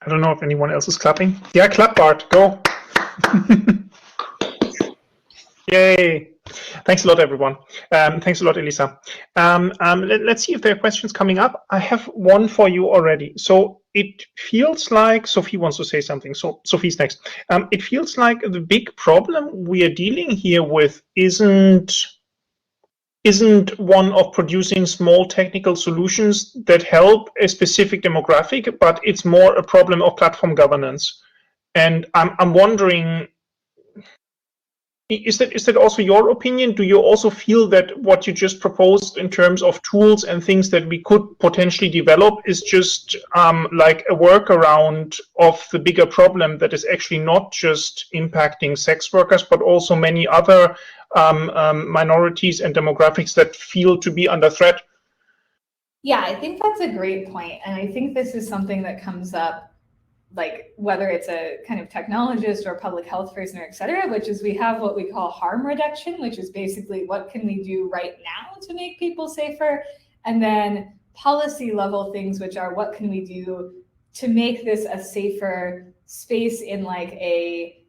I don't know if anyone else is clapping. Yeah, clap, Bart, go. Yay. Thanks a lot, everyone. Thanks a lot, Elissa. Let's see if there are questions coming up. I have one for you already. So it feels like Sophie wants to say something. So Sophie's next. It feels like the big problem we are dealing here with isn't one of producing small technical solutions that help a specific demographic, but it's more a problem of platform governance. And I'm wondering, is that also your opinion? Do you also feel that what you just proposed in terms of tools and things that we could potentially develop is just like a workaround of the bigger problem that is actually not just impacting sex workers, but also many other minorities and demographics that feel to be under threat? Yeah, I think that's a great point. And I think this is something that comes up, like whether it's a kind of technologist or public health person, or et cetera, which is we have what we call harm reduction, which is basically what can we do right now to make people safer? And then policy level things, which are what can we do to make this a safer space in like a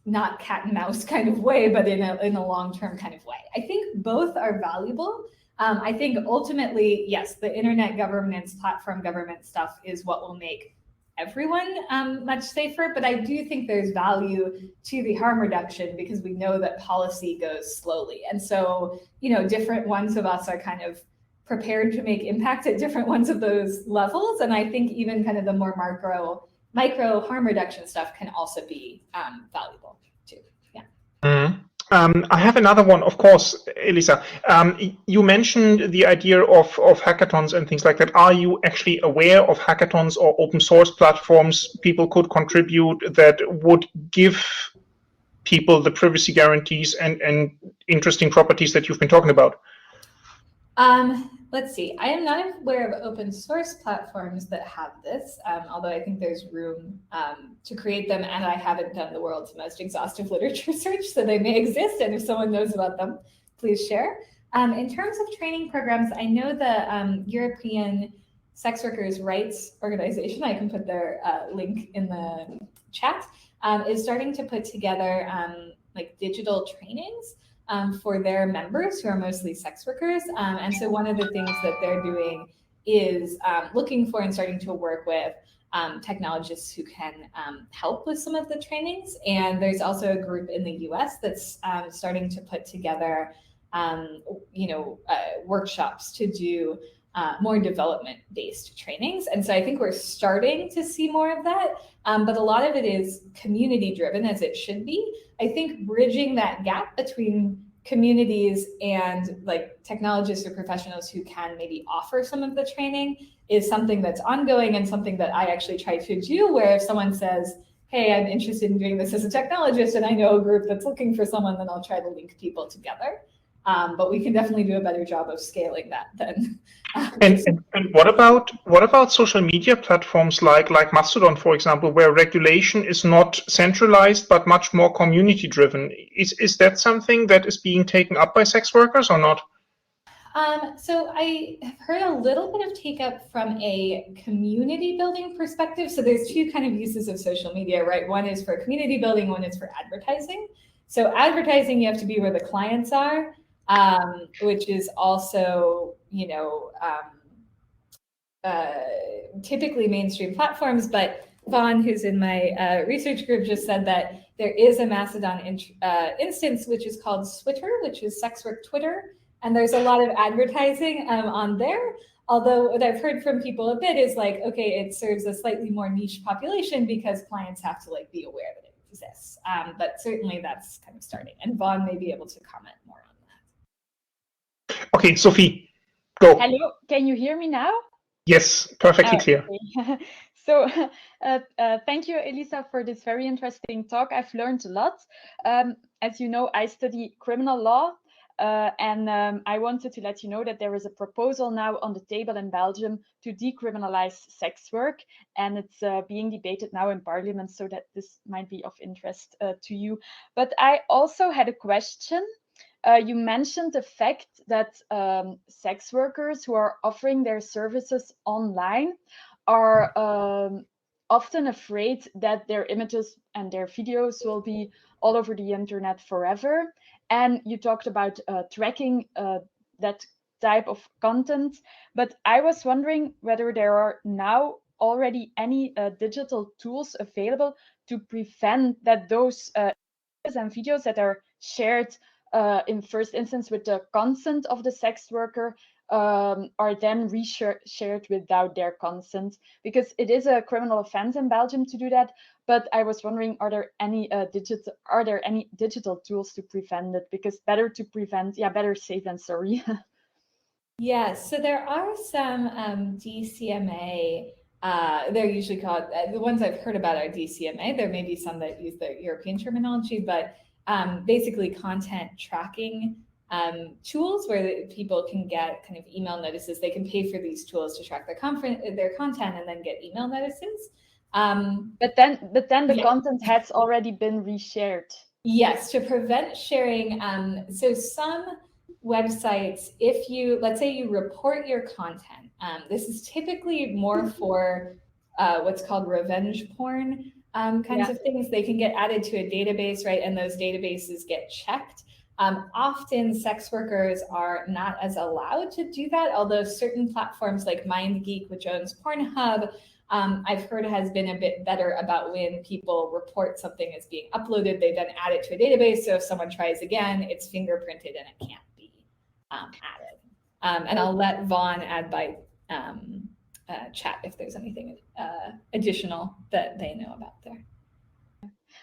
not cat and mouse kind of way, but in a long-term kind of way. I think both are valuable. I think ultimately, yes, the internet governance, platform government stuff is what will make everyone much safer, but I do think there's value to the harm reduction because we know that policy goes slowly. And so, you know, different ones of us are kind of prepared to make impact at different ones of those levels. And I think even kind of the more micro harm reduction stuff can also be valuable too. Yeah. Mm-hmm. I have another one, of course, Elissa. You mentioned the idea of hackathons and things like that. Are you actually aware of hackathons or open source platforms people could contribute that would give people the privacy guarantees and interesting properties that you've been talking about? Let's see. I am not aware of open source platforms that have this, although I think there's room to create them, and I haven't done the world's most exhaustive literature search, so they may exist, and if someone knows about them, please share. In terms of training programs, I know the European Sex Workers' Rights Organization, I can put their link in the chat, is starting to put together like digital trainings for their members who are mostly sex workers. And so one of the things that they're doing is looking for and starting to work with technologists who can help with some of the trainings. And there's also a group in the US that's starting to put together workshops to do more development-based trainings. And so I think we're starting to see more of that, but a lot of it is community-driven, as it should be. I think bridging that gap between communities and like technologists or professionals who can maybe offer some of the training is something that's ongoing and something that I actually try to do, where if someone says, hey, I'm interested in doing this as a technologist and I know a group that's looking for someone, then I'll try to link people together. But we can definitely do a better job of scaling that then. And what about social media platforms like Mastodon, for example, where regulation is not centralized but much more community driven? Is that something that is being taken up by sex workers or not? So I have heard a little bit of take up from a community building perspective. So there's two kind of uses of social media, right? One is for community building, one is for advertising. So advertising, you have to be where the clients are. Which is also, typically mainstream platforms. But Vaughn, who's in my research group, just said that there is a Mastodon instance, which is called Twitter, which is sex work Twitter. And there's a lot of advertising on there. Although what I've heard from people a bit is like, okay, it serves a slightly more niche population because clients have to like be aware that it exists. But certainly that's kind of starting. And Vaughn may be able to comment more on that. Okay, Sophie, go. Hello, can you hear me now? Yes, perfectly clear. Okay. So thank you, Elissa, for this very interesting talk. I've learned a lot. As you know, I study criminal law, and I wanted to let you know that there is a proposal now on the table in Belgium to decriminalize sex work, and it's being debated now in Parliament, so that this might be of interest to you. But I also had a question. You mentioned the fact that sex workers who are offering their services online are often afraid that their images and their videos will be all over the internet forever. And you talked about tracking that type of content, but I was wondering whether there are now already any digital tools available to prevent that those images and videos that are shared in first instance with the consent of the sex worker are then shared without their consent, because it is a criminal offense in Belgium to do that. But I was wondering, are there any digital tools to prevent it? Because better to prevent, better safe than sorry. Yes, so there are some DCMA. They're usually called, the ones I've heard about are DCMA. There may be some that use the European terminology, but basically content tracking tools where people can get kind of email notices. They can pay for these tools to track their content and then get email notices. But then the content has already been reshared. Yes, to prevent sharing. So some websites, if you, let's say you report your content, this is typically more for what's called revenge porn kinds of things. They can get added to a database, right? And those databases get checked. Often sex workers are not as allowed to do that, although certain platforms like MindGeek, which owns Pornhub, I've heard has been a bit better about when people report something as being uploaded, they then add it to a database. So if someone tries again, it's fingerprinted and it can't be added. And I'll let Vaughn add by chat if there's anything additional that they know about there.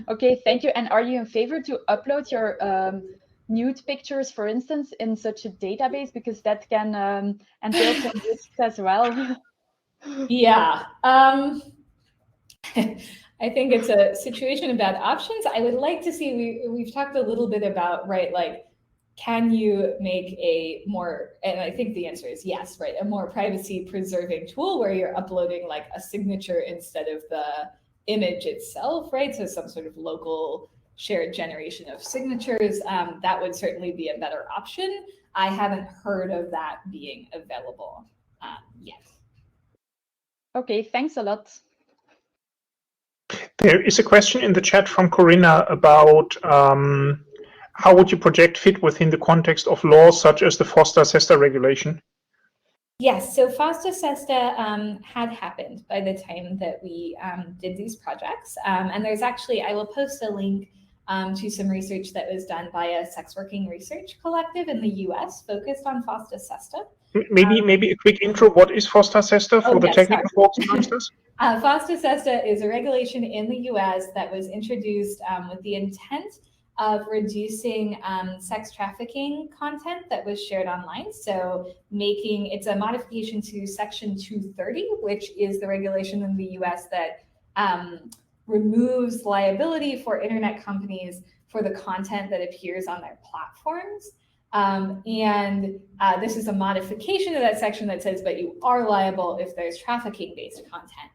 Okay, thank you. And are you in favor to upload your nude pictures, for instance, in such a database? Because that can entail some risks as well. Yeah. I think it's a situation of bad options. I would like to see, we've talked a little bit about, right, like, can you make a more, and I think the answer is yes, right, a more privacy preserving tool where you're uploading like a signature instead of the image itself, right? So some sort of local shared generation of signatures, that would certainly be a better option. I haven't heard of that being available yet. Okay, thanks a lot. There is a question in the chat from Corinna about how would you project fit within the context of laws such as the FOSTA-SESTA regulation? Yes, so FOSTA-SESTA had happened by the time that we did these projects. And there's actually, I will post a link to some research that was done by a sex working research collective in the US focused on FOSTA-SESTA. Maybe a quick intro. What is FOSTA-SESTA for the technical folks amongst us? FOSTA-SESTA is a regulation in the US that was introduced with the intent of reducing sex trafficking content that was shared online. So it's a modification to Section 230, which is the regulation in the US that removes liability for internet companies for the content that appears on their platforms. This is a modification of that section that says, but you are liable if there's trafficking-based content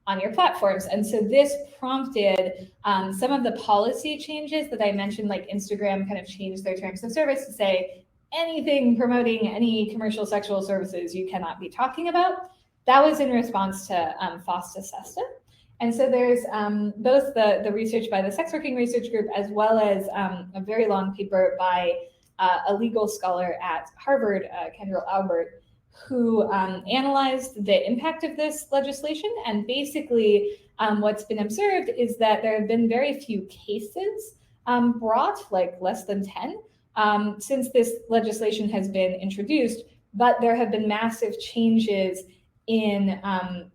on your platforms. And so this prompted some of the policy changes that I mentioned, like Instagram kind of changed their terms of service to say anything promoting any commercial sexual services you cannot be talking about. That was in response to FOSTA-SESTA. And so there's both the research by the Sex Working Research Group as well as a very long paper by a legal scholar at Harvard, Kendall Albert, who analyzed the impact of this legislation. And basically what's been observed is that there have been very few cases brought, like less than 10, since this legislation has been introduced, but there have been massive changes in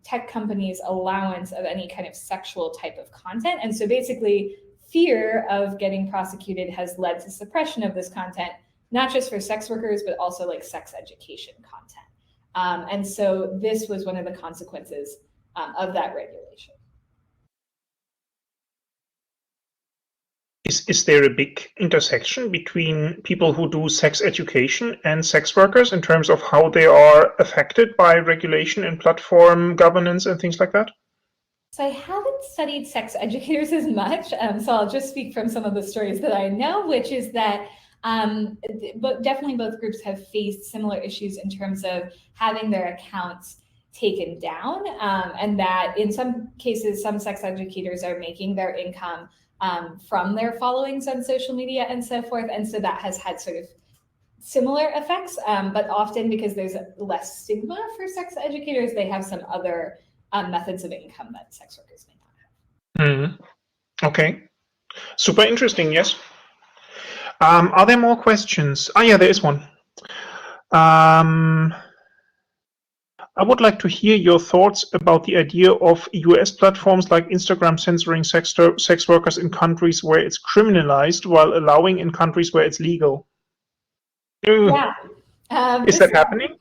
tech companies' allowance of any kind of sexual type of content. And so basically fear of getting prosecuted has led to suppression of this content, not just for sex workers, but also like sex education content. And so this was one of the consequences of that regulation. Is there a big intersection between people who do sex education and sex workers in terms of how they are affected by regulation and platform governance and things like that? So I haven't studied sex educators as much, so I'll just speak from some of the stories that I know, which is that but definitely both groups have faced similar issues in terms of having their accounts taken down, and that in some cases, some sex educators are making their income from their followings on social media and so forth. And so that has had sort of similar effects, but often because there's less stigma for sex educators, they have some other methods of income that sex workers may not have. Okay, super interesting, yes. Are there more questions? Yeah, there is one. I would like to hear your thoughts about the idea of US platforms like Instagram censoring sex workers in countries where it's criminalized while allowing in countries where it's legal. Yeah. Is that happening?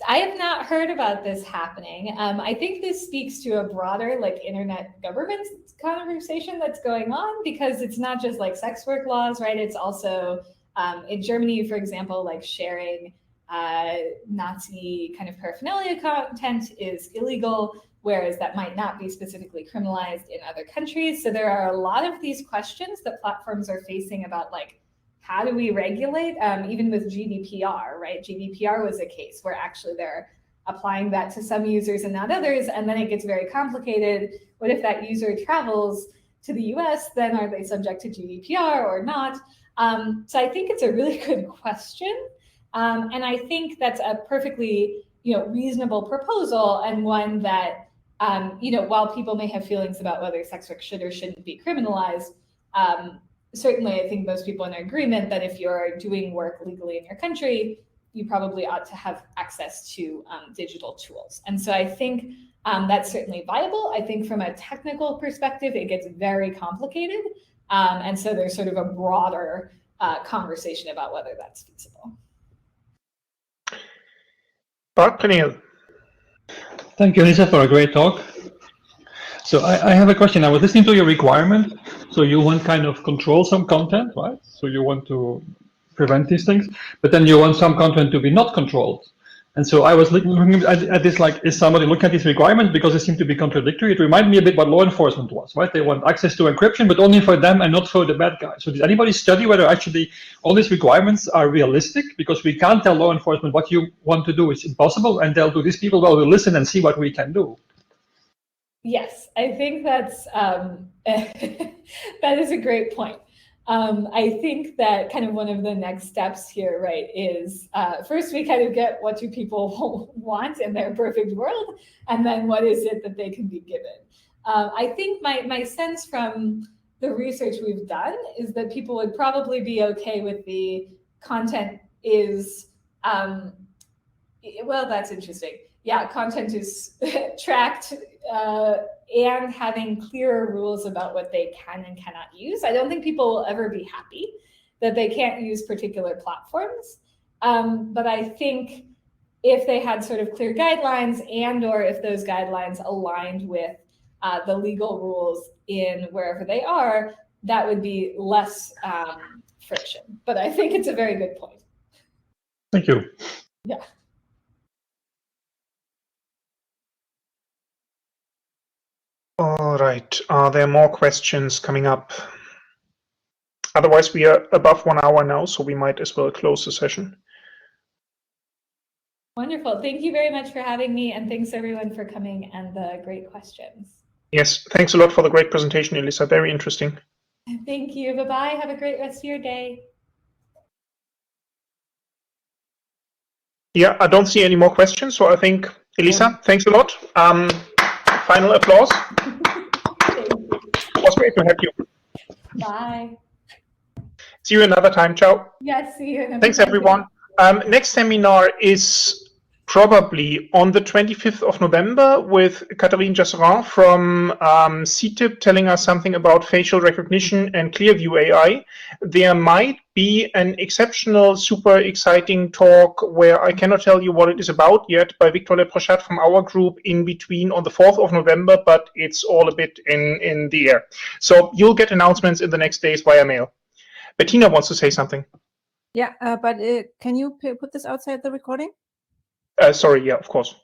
I have not heard about this happening. I think this speaks to a broader like internet governance conversation that's going on, because it's not just like sex work laws, right? It's also in Germany, for example, like sharing Nazi kind of paraphernalia content is illegal, whereas that might not be specifically criminalized in other countries. So there are a lot of these questions that platforms are facing about like, how do we regulate, even with GDPR, right? GDPR was a case where actually they're applying that to some users and not others, and then it gets very complicated. What if that user travels to the US, then are they subject to GDPR or not? So I think it's a really good question. And I think that's a perfectly reasonable proposal, and one that, while people may have feelings about whether sex work should or shouldn't be criminalized, certainly I think most people are in agreement that if you're doing work legally in your country, you probably ought to have access to digital tools. And so I think that's certainly viable. I think from a technical perspective, it gets very complicated. And so there's sort of a broader conversation about whether that's feasible. Bart Peniel. Thank you, Elissa, for a great talk. So I have a question. I was listening to your requirement. So you want kind of control some content, right? So you want to prevent these things, but then you want some content to be not controlled. And so I was looking at this, like, is somebody looking at these requirements because they seem to be contradictory? It reminded me a bit what law enforcement was, right? They want access to encryption, but only for them and not for the bad guys. So did anybody study whether actually all these requirements are realistic? Because we can't tell law enforcement what you want to do is impossible, and they'll do these people, well, we'll listen and see what we can do. Yes, I think that's that is a great point. I think that kind of one of the next steps here, right, is first we kind of get what do people want in their perfect world, and then what is it that they can be given. I think my sense from the research we've done is that people would probably be okay with the content is, well, that's interesting. Yeah, content is tracked and having clearer rules about what they can and cannot use. I don't think people will ever be happy that they can't use particular platforms. But I think if they had sort of clear guidelines, and or if those guidelines aligned with the legal rules in wherever they are, that would be less friction. But I think it's a very good point. Thank you. Yeah. All right. Are there more questions coming up? Otherwise, we are above 1 hour now, so we might as well close the session. Wonderful. Thank you very much for having me, and thanks everyone for coming and the great questions. Yes, thanks a lot for the great presentation, Elissa. Very interesting. Thank you. Bye-bye. Have a great rest of your day. Yeah, I don't see any more questions, so I think, Elissa, thanks a lot. Final applause. It was great to have you. Bye. See you another time. Ciao. Yes, see you. Thanks, everyone. Next seminar is probably on the 25th of November with Catherine Jasserin from CIF telling us something about facial recognition and Clearview AI. There might be an exceptional, super exciting talk where I cannot tell you what it is about yet by Victor Leprochat from our group in between on the 4th of November, but it's all a bit in the air. So you'll get announcements in the next days via mail. Bettina wants to say something. Yeah, but can you put this outside the recording? Sorry, yeah, of course.